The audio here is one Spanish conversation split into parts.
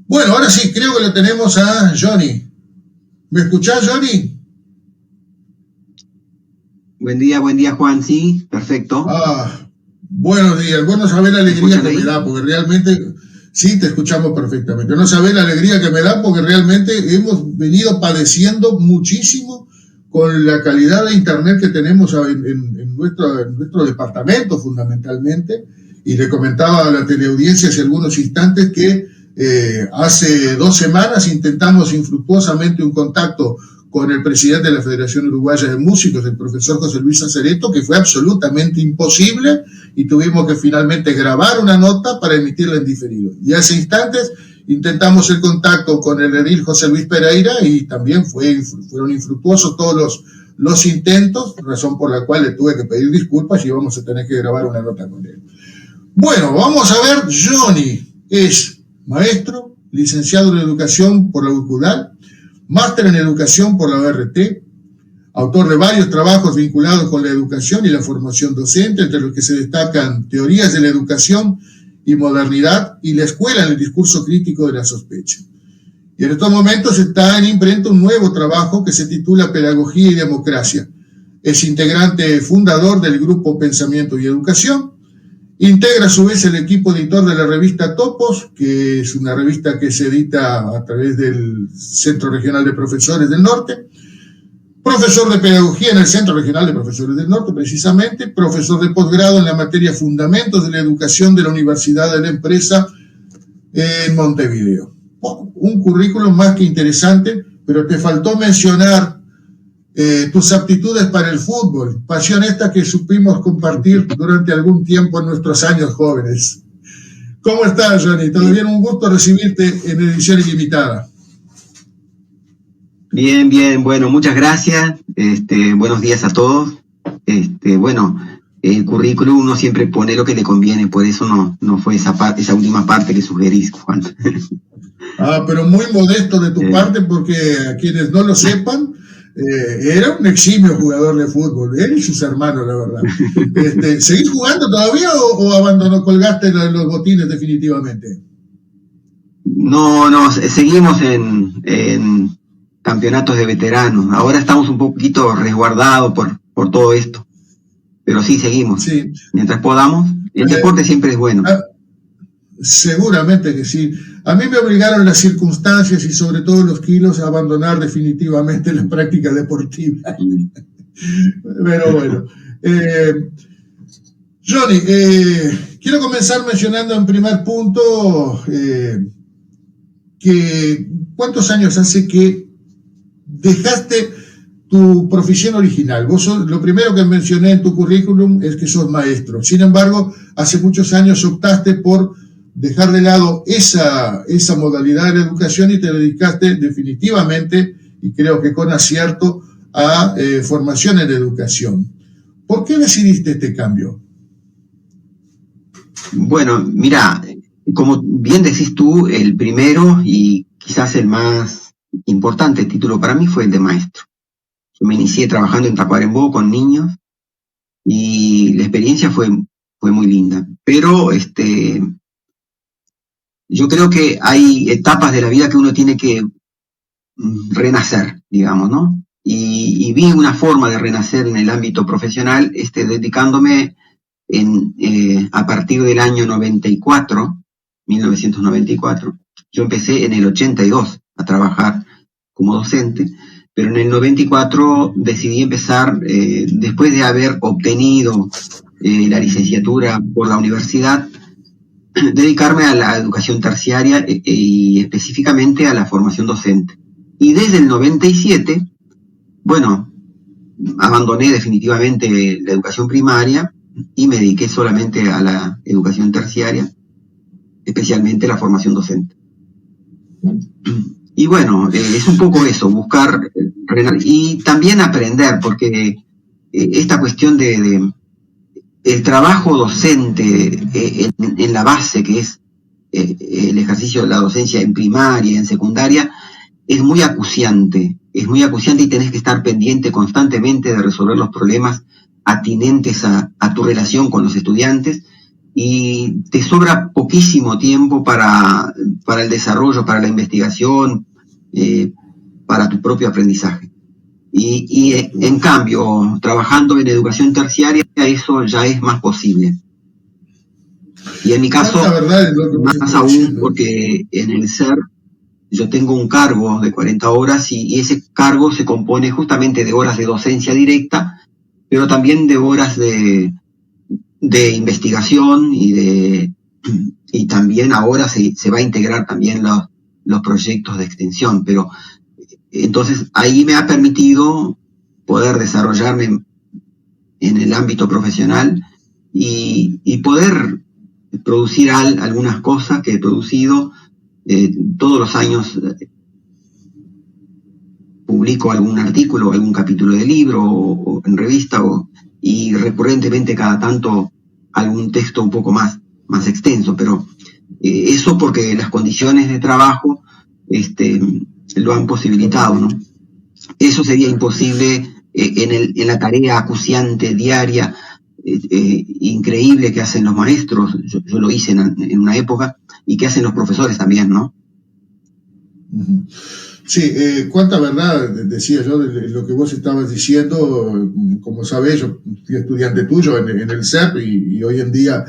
Bueno, ahora sí, creo que lo tenemos a Johnny. ¿Me escuchás, Johnny? Buen día, Juan, sí, perfecto. Buenos días. Vos no sabés la alegría que me da, porque realmente, sí, te escuchamos perfectamente. No sabés la alegría que me da, porque realmente hemos venido padeciendo muchísimo con la calidad de internet que tenemos en nuestro departamento, fundamentalmente. Y le comentaba a la teleaudiencia hace algunos instantes que hace 2 semanas intentamos infructuosamente un contacto con el presidente de la Federación Uruguaya de Músicos, el profesor José Luis Acereto, que fue absolutamente imposible y tuvimos que finalmente grabar una nota para emitirla en diferido. Y hace instantes intentamos el contacto con el edil José Luis Pereira y también fueron infructuosos todos los intentos, razón por la cual le tuve que pedir disculpas y vamos a tener que grabar una nota con él. Bueno, vamos a ver. Johnny es maestro, licenciado en Educación por la UCUDAL, máster en Educación por la ORT, autor de varios trabajos vinculados con la educación y la formación docente, entre los que se destacan Teorías de la Educación y Modernidad y La Escuela en el Discurso Crítico de la Sospecha. Y en estos momentos está en imprenta un nuevo trabajo que se titula Pedagogía y Democracia. Es integrante fundador del grupo Pensamiento y Educación. Integra a su vez el equipo editor de la revista Topos, que es una revista que se edita a través del Centro Regional de Profesores del Norte. Profesor de Pedagogía en el Centro Regional de Profesores del Norte, precisamente. Profesor de posgrado en la materia Fundamentos de la Educación de la Universidad de la Empresa en Montevideo. Bueno, un currículum más que interesante, pero te faltó mencionar tus aptitudes para el fútbol, pasión esta que supimos compartir durante algún tiempo en nuestros años jóvenes. ¿Cómo estás, Johnny? ¿Todo bien? Un gusto recibirte en Edición Ilimitada. Bien, bueno, muchas gracias. Buenos días a todos. Bueno, el currículum uno siempre pone lo que le conviene, por eso no fue esa última parte que sugerís, Juan. Pero muy modesto de tu parte, porque a quienes no lo sepan, era un eximio jugador de fútbol, él y sus hermanos, la verdad. ¿Seguís jugando todavía o colgaste los botines definitivamente? No, seguimos en campeonatos de veteranos. Ahora estamos un poquito resguardados por todo esto, pero sí, seguimos. Sí. Mientras podamos, el deporte siempre es bueno. Seguramente que sí. A mí me obligaron las circunstancias y sobre todo los kilos a abandonar definitivamente la práctica deportiva. Pero bueno. Johnny, quiero comenzar mencionando en primer punto que ¿cuántos años hace que dejaste tu profesión original? Vos lo primero que mencioné en tu currículum es que sos maestro. Sin embargo, hace muchos años optaste por dejar de lado esa modalidad de la educación y te dedicaste definitivamente, y creo que con acierto, a formación en educación. ¿Por qué decidiste este cambio? Bueno, mira, como bien decís tú, el primero y quizás el más importante título para mí fue el de maestro. Yo me inicié trabajando en Tacuarembó con niños y la experiencia fue muy linda, pero yo creo que hay etapas de la vida que uno tiene que renacer, digamos, ¿no? Y vi una forma de renacer en el ámbito profesional, dedicándome a partir del año 1994. Yo empecé en el 82 a trabajar como docente, pero en el 94 decidí empezar, después de haber obtenido la licenciatura por la universidad, dedicarme a la educación terciaria y específicamente a la formación docente. Y desde el 97, bueno, abandoné definitivamente la educación primaria y me dediqué solamente a la educación terciaria, especialmente la formación docente. Y bueno, es un poco eso, buscar y también aprender, porque esta cuestión de el trabajo docente en la base, que es el ejercicio de la docencia en primaria y en secundaria, es muy acuciante y tenés que estar pendiente constantemente de resolver los problemas atinentes a tu relación con los estudiantes y te sobra poquísimo tiempo para el desarrollo, para la investigación, para tu propio aprendizaje. Y en cambio, trabajando en educación terciaria, eso ya es más posible. Y en mi caso, más aún, porque en el SER yo tengo un cargo de 40 horas y ese cargo se compone justamente de horas de docencia directa, pero también de horas de investigación y también ahora se va a integrar también los proyectos de extensión. Pero entonces ahí me ha permitido poder desarrollarme en el ámbito profesional y poder producir algunas cosas que he producido. Todos los años publico algún artículo, algún capítulo de libro o en revista, y recurrentemente cada tanto algún texto un poco más extenso, pero eso porque las condiciones de trabajo lo han posibilitado, ¿no? Eso sería imposible en la tarea acuciante diaria, increíble que hacen los maestros. Yo lo hice en una época, y que hacen los profesores también, ¿no? Sí, cuánta verdad decía yo de lo que vos estabas diciendo. Como sabés, yo fui estudiante tuyo en el CEP y hoy en día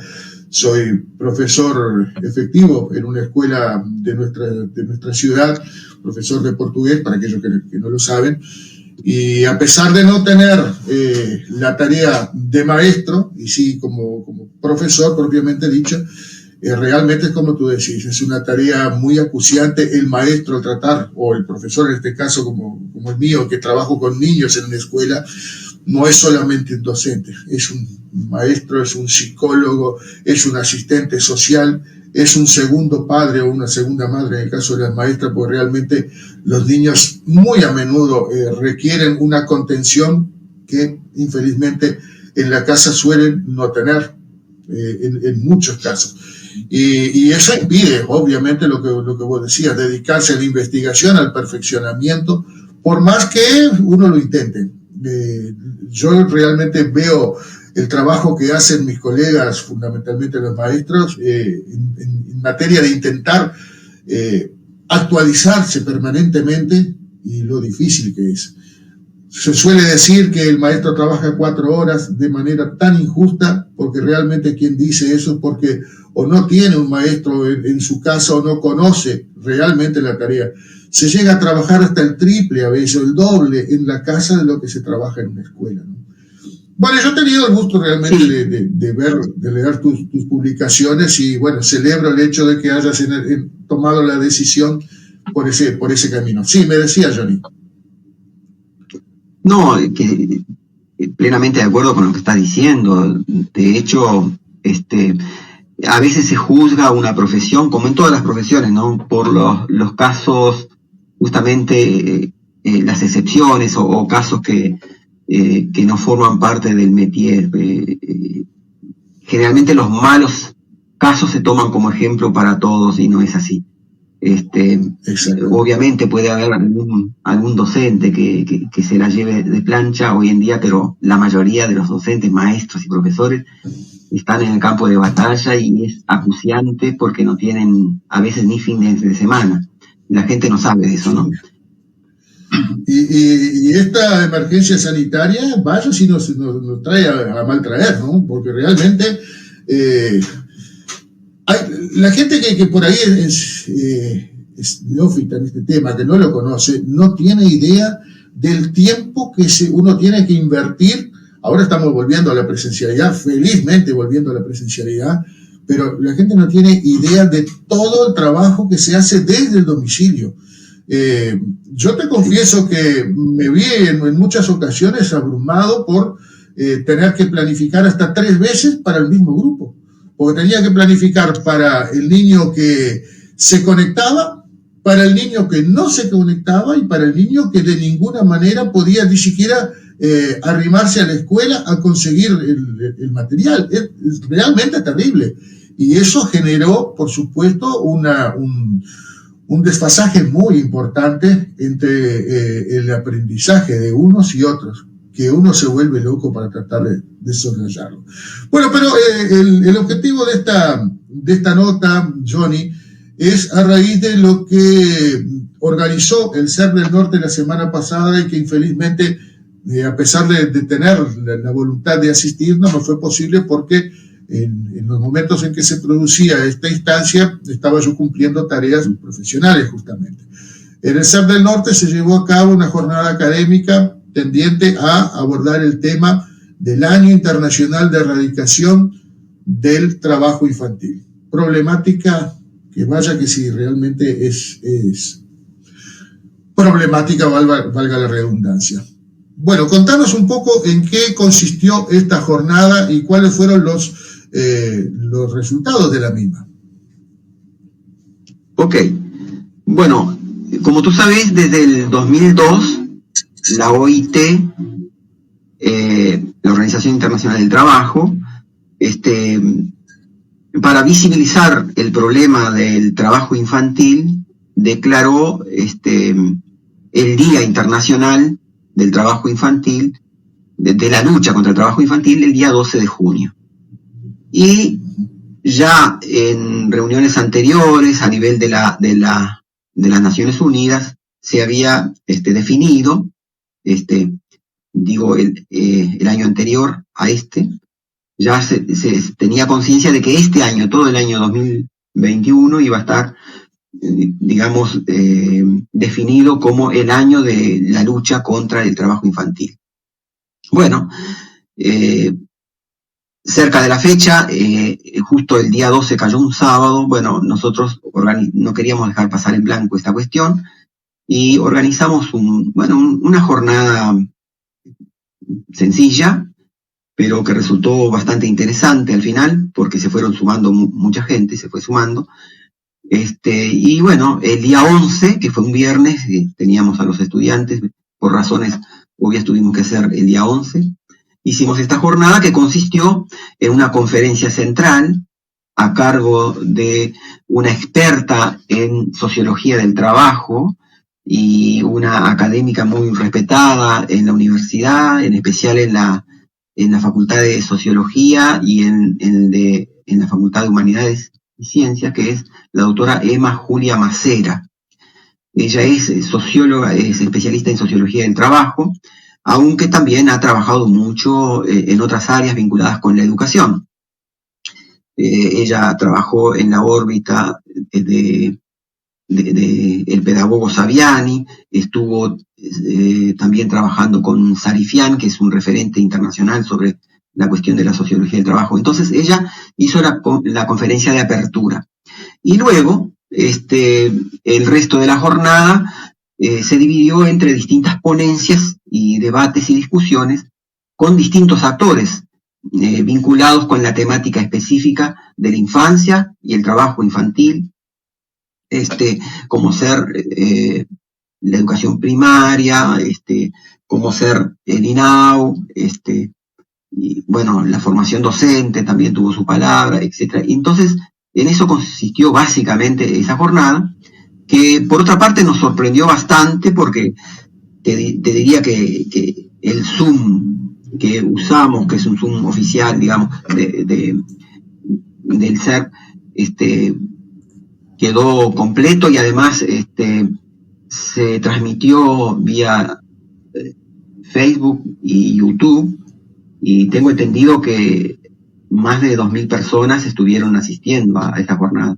soy profesor efectivo en una escuela de nuestra ciudad, profesor de portugués, para aquellos que no lo saben. Y a pesar de no tener la tarea de maestro, y sí como profesor propiamente dicho, realmente es como tú decís, es una tarea muy acuciante. El maestro al tratar, o el profesor en este caso como el mío, que trabajo con niños en una escuela, no es solamente un docente, es un maestro, es un psicólogo, es un asistente social, es un segundo padre o una segunda madre en el caso de las maestras, porque realmente los niños muy a menudo requieren una contención que infelizmente en la casa suelen no tener, en muchos casos. Y eso impide, obviamente, lo que vos decías, dedicarse a la investigación, al perfeccionamiento, por más que uno lo intente. Yo realmente veo el trabajo que hacen mis colegas, fundamentalmente los maestros, en materia de intentar actualizarse permanentemente, y lo difícil que es. Se suele decir que el maestro trabaja 4 horas de manera tan injusta, porque realmente quien dice eso es porque o no tiene un maestro en su casa o no conoce realmente la tarea. Se llega a trabajar hasta el triple a veces, o el doble en la casa de lo que se trabaja en una escuela, ¿no? Bueno, yo he tenido el gusto realmente de leer tus publicaciones, y bueno, celebro el hecho de que hayas tomado la decisión por ese camino. Sí, me decía Johnny. No, que plenamente de acuerdo con lo que estás diciendo. De hecho, a veces se juzga una profesión, como en todas las profesiones, ¿no? Por los casos, justamente las excepciones o casos que no forman parte del métier. Generalmente los malos casos se toman como ejemplo para todos, y no es así. Obviamente puede haber algún docente que se la lleve de plancha hoy en día, pero la mayoría de los docentes, maestros y profesores están en el campo de batalla, y es acuciante porque no tienen a veces ni fines de semana. La gente no sabe de eso, ¿no? Y esta emergencia sanitaria, vaya si nos trae a mal traer, ¿no? Porque realmente la gente que por ahí es neófita en este tema, que no lo conoce, no tiene idea del tiempo que uno tiene que invertir. Ahora estamos volviendo a la presencialidad, felizmente volviendo a la presencialidad, pero la gente no tiene idea de todo el trabajo que se hace desde el domicilio. Yo te confieso que me vi en muchas ocasiones abrumado por tener que planificar hasta 3 veces para el mismo grupo, porque tenía que planificar para el niño que se conectaba, para el niño que no se conectaba, y para el niño que de ninguna manera podía ni siquiera arrimarse a la escuela a conseguir el material. Es realmente terrible, y eso generó, por supuesto, un desfasaje muy importante entre el aprendizaje de unos y otros, que uno se vuelve loco para tratar de soslayarlo. Bueno, pero el objetivo de esta nota, Johnny, es a raíz de lo que organizó el CERP del Norte la semana pasada y que infelizmente, a pesar de tener la voluntad de asistir, no fue posible porque en los momentos en que se producía esta instancia estaba yo cumpliendo tareas profesionales justamente. En el CERP del Norte se llevó a cabo una jornada académica tendiente a abordar el tema del Año Internacional de Erradicación del Trabajo Infantil. Problemática que vaya que sí, realmente es problemática, valga la redundancia. Bueno, contanos un poco en qué consistió esta jornada y cuáles fueron los resultados de la misma. Ok, bueno, como tú sabes, desde el 2002, la OIT, la Organización Internacional del Trabajo, para visibilizar el problema del trabajo infantil, declaró el Día Internacional del Trabajo Infantil, de la lucha contra el trabajo infantil, el día 12 de junio. Y ya en reuniones anteriores, a nivel de las Naciones Unidas, se había definido, el año anterior a ya se tenía conciencia de que este año, todo el año 2021, iba a estar, definido como el año de la lucha contra el trabajo infantil. Bueno, cerca de la fecha, justo el día 12 cayó un sábado, bueno, nosotros no queríamos dejar pasar en blanco esta cuestión y organizamos una jornada sencilla, pero que resultó bastante interesante al final, porque se fueron sumando mucha gente, se fue sumando. Y bueno, el día 11, que fue un viernes, teníamos a los estudiantes, por razones obvias tuvimos que hacer el día 11, hicimos esta jornada que consistió en una conferencia central a cargo de una experta en sociología del trabajo y una académica muy respetada en la universidad, en especial en la Facultad de Sociología y en la Facultad de Humanidades y Ciencias, que es la doctora Emma Julia Macera. Ella es socióloga, es especialista en sociología del trabajo, aunque también ha trabajado mucho en otras áreas vinculadas con la educación. Ella trabajó en la órbita de el pedagogo Saviani, estuvo también trabajando con Sarifian, que es un referente internacional sobre la cuestión de la sociología del trabajo. Entonces ella hizo la conferencia de apertura. Y luego, el resto de la jornada se dividió entre distintas ponencias y debates y discusiones con distintos actores vinculados con la temática específica de la infancia y el trabajo infantil, como ser la educación primaria, como ser el INAU, y bueno, la formación docente también tuvo su palabra, etc. Y entonces, en eso consistió básicamente esa jornada, que por otra parte nos sorprendió bastante porque te diría que el Zoom que usamos, que es un Zoom oficial, digamos, del CERP, quedó completo y además se transmitió vía Facebook y YouTube, y tengo entendido que más de 2.000 personas estuvieron asistiendo a esta jornada.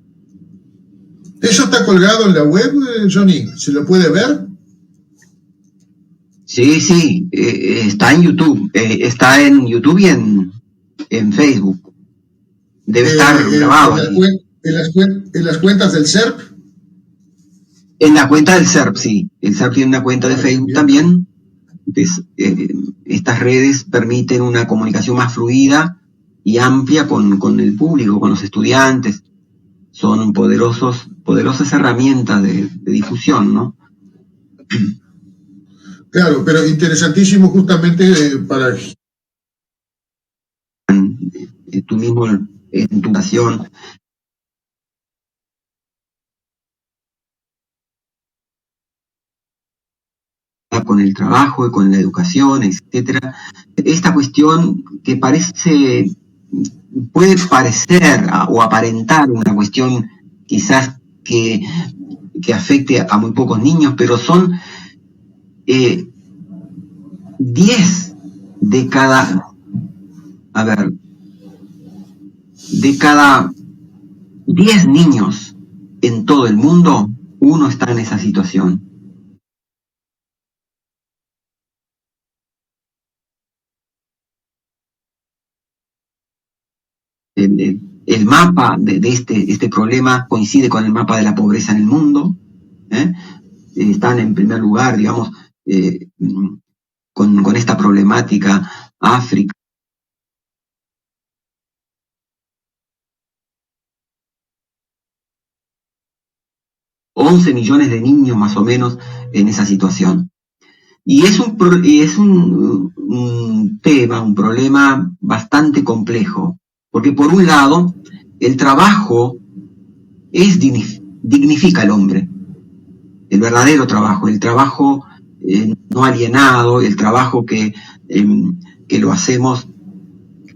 ¿Eso está colgado en la web, Johnny? ¿Se lo puede ver? Sí, está en YouTube. Está en YouTube y en Facebook. Debe estar grabado. ¿En las cuentas del CERP? En la cuenta del CERP, sí. El CERP tiene una cuenta de Facebook bien. También. Entonces, estas redes permiten una comunicación más fluida y amplia con el público, con los estudiantes. Son poderosas herramientas de difusión, ¿no? Claro, pero interesantísimo justamente para... Tú mismo en tu nación. relacionada con el trabajo y con la educación, etcétera. Esta cuestión que puede parecer o aparentar una cuestión quizás que afecte a muy pocos niños, pero son 10 de cada, de cada 10 niños en todo el mundo, uno está en esa situación. El mapa de este problema coincide con el mapa de la pobreza en el mundo. Están en primer lugar, digamos, con esta problemática África. $11 millones de niños más o menos en esa situación. Y es un tema, un problema bastante complejo, porque por un lado, el trabajo dignifica al hombre, el verdadero trabajo, el trabajo no alienado, el trabajo que lo hacemos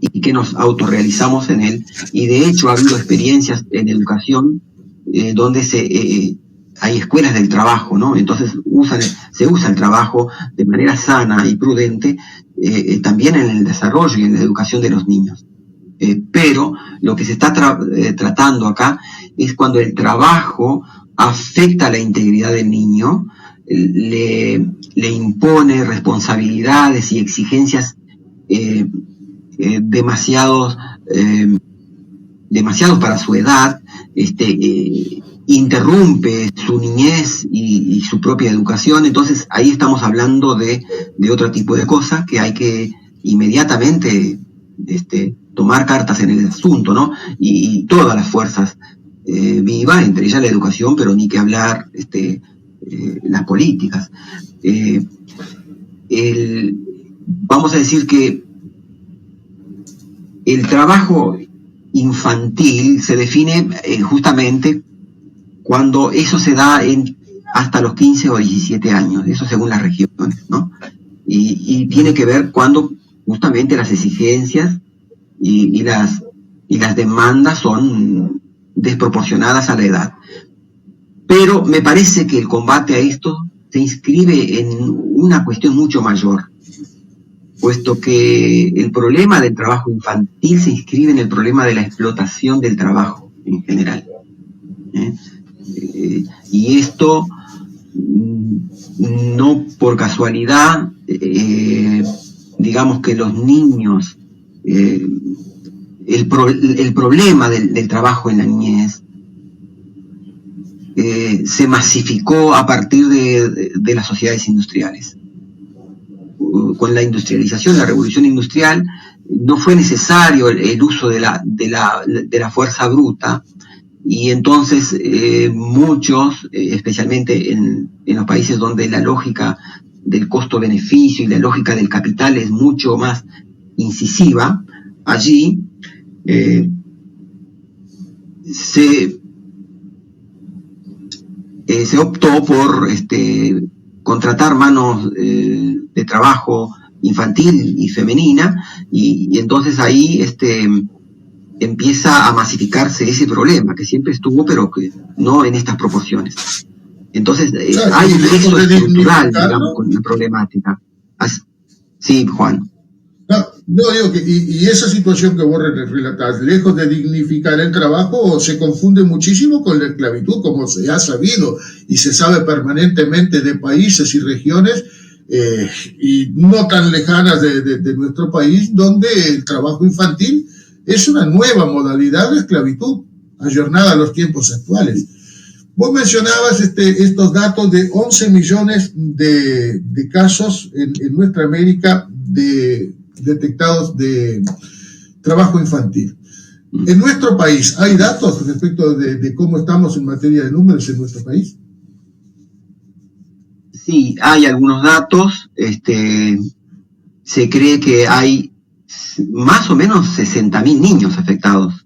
y que nos autorrealizamos en él. Y de hecho ha habido experiencias en educación donde hay escuelas del trabajo, ¿no? Entonces se usa el trabajo de manera sana y prudente también en el desarrollo y en la educación de los niños. Pero lo que se está tratando acá es cuando el trabajo afecta la integridad del niño, le impone responsabilidades y exigencias demasiados para su edad, interrumpe su niñez y su propia educación. Entonces ahí estamos hablando de otro tipo de cosas que hay que inmediatamente tomar cartas en el asunto, ¿no? Y todas las fuerzas vivas, entre ellas la educación, pero ni que hablar las políticas. Vamos a decir que el trabajo infantil se define justamente cuando eso se da hasta los 15 o 17 años, eso según las regiones, ¿no? Y tiene que ver cuando justamente las exigencias y las demandas son desproporcionadas a la edad. Pero me parece que el combate a esto se inscribe en una cuestión mucho mayor, puesto que el problema del trabajo infantil se inscribe en el problema de la explotación del trabajo en general. Y esto no por casualidad, digamos que los niños, el problema del trabajo en la niñez se masificó a partir de las sociedades industriales. Con la industrialización, la revolución industrial, no fue necesario el uso de la fuerza bruta, y entonces muchos, especialmente en los países donde la lógica del costo-beneficio y la lógica del capital es mucho más incisiva, allí se optó por contratar manos de trabajo infantil y femenina, y entonces ahí empieza a masificarse ese problema que siempre estuvo, pero que no en estas proporciones. Entonces hay un nexo estructural, digamos, con la problemática. Sí, Juan. No, digo que y esa situación que vos relatás, lejos de dignificar el trabajo, se confunde muchísimo con la esclavitud, como se ha sabido y se sabe permanentemente de países y regiones y no tan lejanas de nuestro país, donde el trabajo infantil es una nueva modalidad de esclavitud, ayornada a los tiempos actuales. Vos mencionabas estos datos de 11 millones de casos en nuestra América detectados de trabajo infantil. En nuestro país, ¿hay datos respecto de cómo estamos en materia de números en nuestro país? Sí, hay algunos datos. Se cree que hay más o menos 60.000 niños afectados.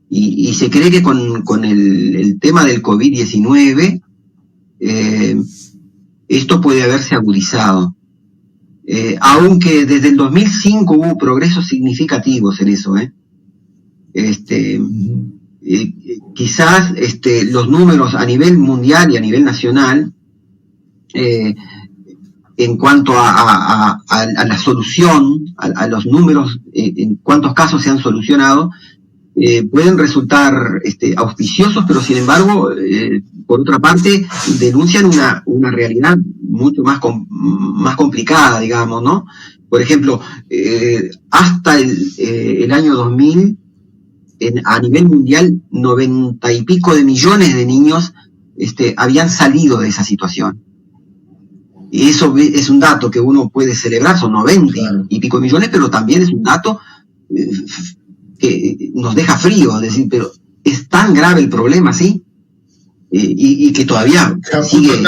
Y se cree que con el tema del COVID-19 esto puede haberse agudizado. Aunque desde el 2005 hubo progresos significativos en eso, quizás los números a nivel mundial y a nivel nacional, en cuanto a la solución, a los números, en cuántos casos se han solucionado, pueden resultar auspiciosos, pero sin embargo, por otra parte, denuncian una realidad mucho más complicada, digamos, ¿no? Por ejemplo, hasta el año 2000, a nivel mundial, 90 y pico de millones de niños habían salido de esa situación. Y eso es un dato que uno puede celebrar, son 90 y pico de millones, pero también es un dato que nos deja frío, es decir, pero es tan grave el problema, ¿sí? Y que todavía sigue,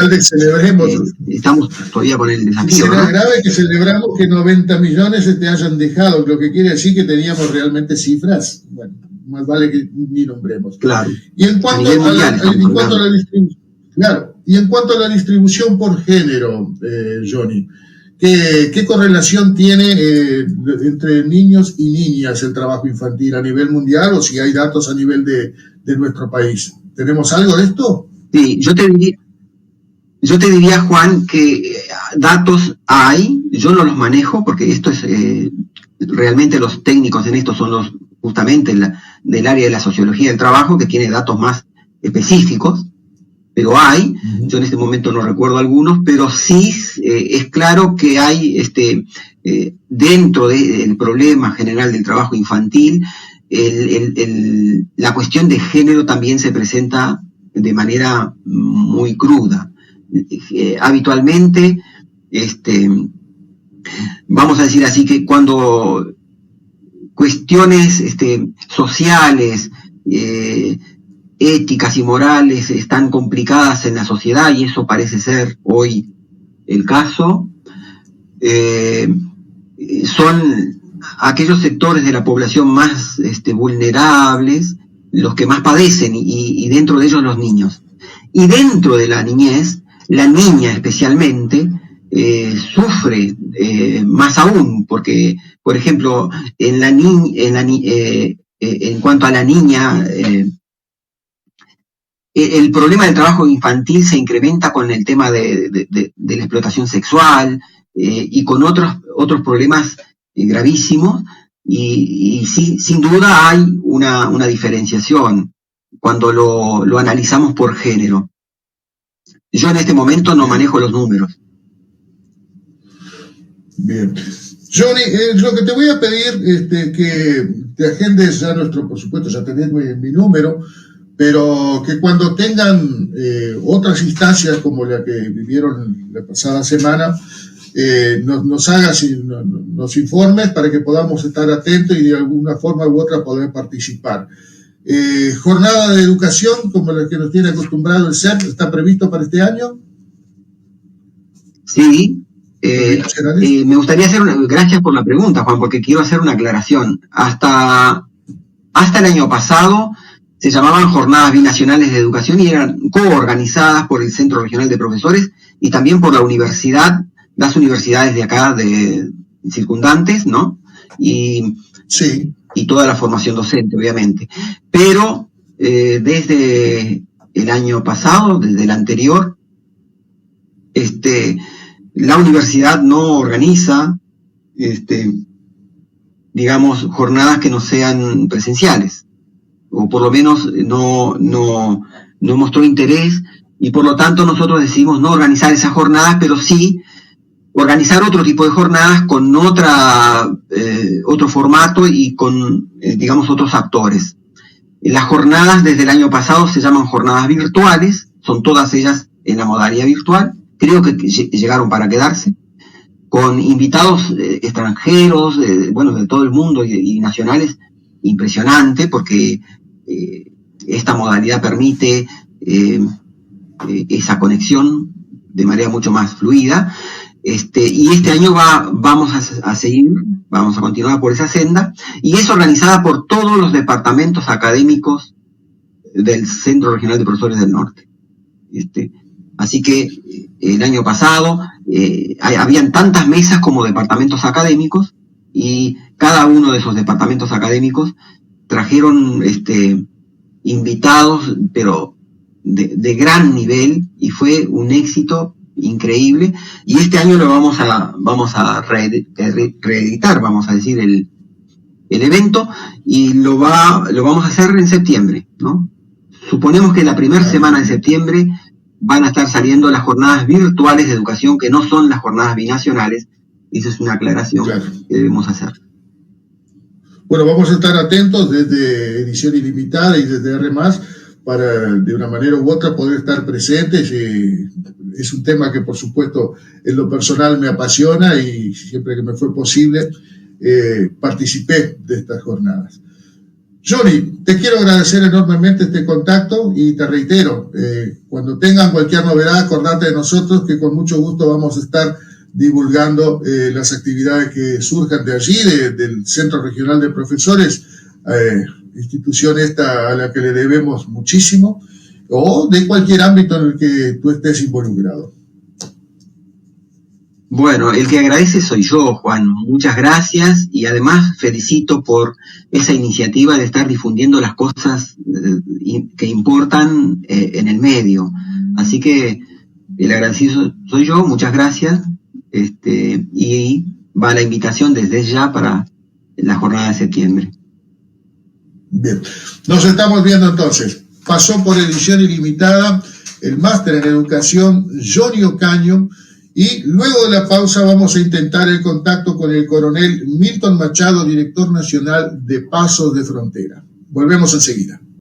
estamos todavía con el desafío. Será, ¿no?, grave que celebramos que 90 millones se te hayan dejado, lo que quiere decir que teníamos realmente cifras, bueno, más vale que ni nombremos. Claro. Y en cuanto a la distribución, claro, y en cuanto a la distribución por género, Johnny, ¿qué correlación tiene entre niños y niñas el trabajo infantil a nivel mundial, o si hay datos a nivel de nuestro país? ¿Tenemos algo de esto? Sí, yo te diría, Juan, que datos hay, yo no los manejo, porque esto es, realmente los técnicos en esto son justamente del área de la sociología del trabajo, que tiene datos más específicos, pero hay, yo en este momento no recuerdo algunos, pero sí es claro que hay dentro del problema general del trabajo infantil, la cuestión de género también se presenta de manera muy cruda. Habitualmente, vamos a decir así, que cuando cuestiones sociales, éticas y morales están complicadas en la sociedad, y eso parece ser hoy el caso, son aquellos sectores de la población más vulnerables los que más padecen, y dentro de ellos los niños. Y dentro de la niñez, la niña especialmente sufre más aún, porque, por ejemplo, en cuanto a la niña, el problema del trabajo infantil se incrementa con el tema de la explotación sexual, y con otros problemas gravísimos, y sí, sin duda hay una diferenciación cuando lo analizamos por género. Yo en este momento no manejo los números. Bien. Johnny, lo que te voy a pedir, que te agendes ya por supuesto, ya tenés mi número, pero que cuando tengan otras instancias como la que vivieron la pasada semana, nos hagas y nos informes para que podamos estar atentos y de alguna forma u otra poder participar. Jornada de educación, como la que nos tiene acostumbrado el CEP, ¿está previsto para este año? Sí. Me gustaría gracias por la pregunta, Juan, porque quiero hacer una aclaración. Hasta el año pasado se llamaban Jornadas Binacionales de Educación y eran coorganizadas por el Centro Regional de Profesores y también por las universidades de acá, de circundantes, ¿no? Sí. Y toda la formación docente, obviamente. Pero desde el año pasado, desde el anterior, la universidad no organiza, digamos, jornadas que no sean presenciales, o por lo menos no mostró interés, y por lo tanto nosotros decidimos no organizar esas jornadas, pero sí organizar otro tipo de jornadas con otro formato y con, digamos, otros actores. Las jornadas desde el año pasado se llaman jornadas virtuales, son todas ellas en la modalidad virtual, creo que llegaron para quedarse, con invitados extranjeros, de todo el mundo y nacionales, impresionante, porque esta modalidad permite esa conexión de manera mucho más fluida. Y este año vamos a seguir, vamos a continuar por esa senda, y es organizada por todos los departamentos académicos del Centro Regional de Profesores del Norte. Así que el año pasado habían tantas mesas como departamentos académicos, y cada uno de esos departamentos académicos trajeron invitados, pero de gran nivel, y fue un éxito increíble. Y este año lo vamos a reeditar, vamos a decir, el evento, y lo vamos a hacer en septiembre, ¿no? Suponemos que la primera semana de septiembre van a estar saliendo las jornadas virtuales de educación, que no son las jornadas binacionales. Esa es una aclaración que debemos hacer. Bueno, vamos a estar atentos desde Edición Ilimitada y desde R+, para de una manera u otra poder estar presentes. Es un tema que, por supuesto, en lo personal me apasiona, y siempre que me fue posible participé de estas jornadas. Johnny, te quiero agradecer enormemente este contacto, y te reitero, cuando tengan cualquier novedad, acordate de nosotros, que con mucho gusto vamos a estar divulgando las actividades que surjan de allí, del Centro Regional de Profesores, institución esta a la que le debemos muchísimo, o de cualquier ámbito en el que tú estés involucrado. Bueno, el que agradece soy yo, Juan. Muchas gracias, y además felicito por esa iniciativa de estar difundiendo las cosas que importan en el medio. Así que el agradecido soy yo, muchas gracias, y va la invitación desde ya para la jornada de septiembre. Bien, nos estamos viendo entonces. Pasó por Edición Ilimitada el máster en educación Johnny Ocaño, y luego de la pausa vamos a intentar el contacto con el coronel Milton Machado, director nacional de Pasos de Frontera. Volvemos enseguida.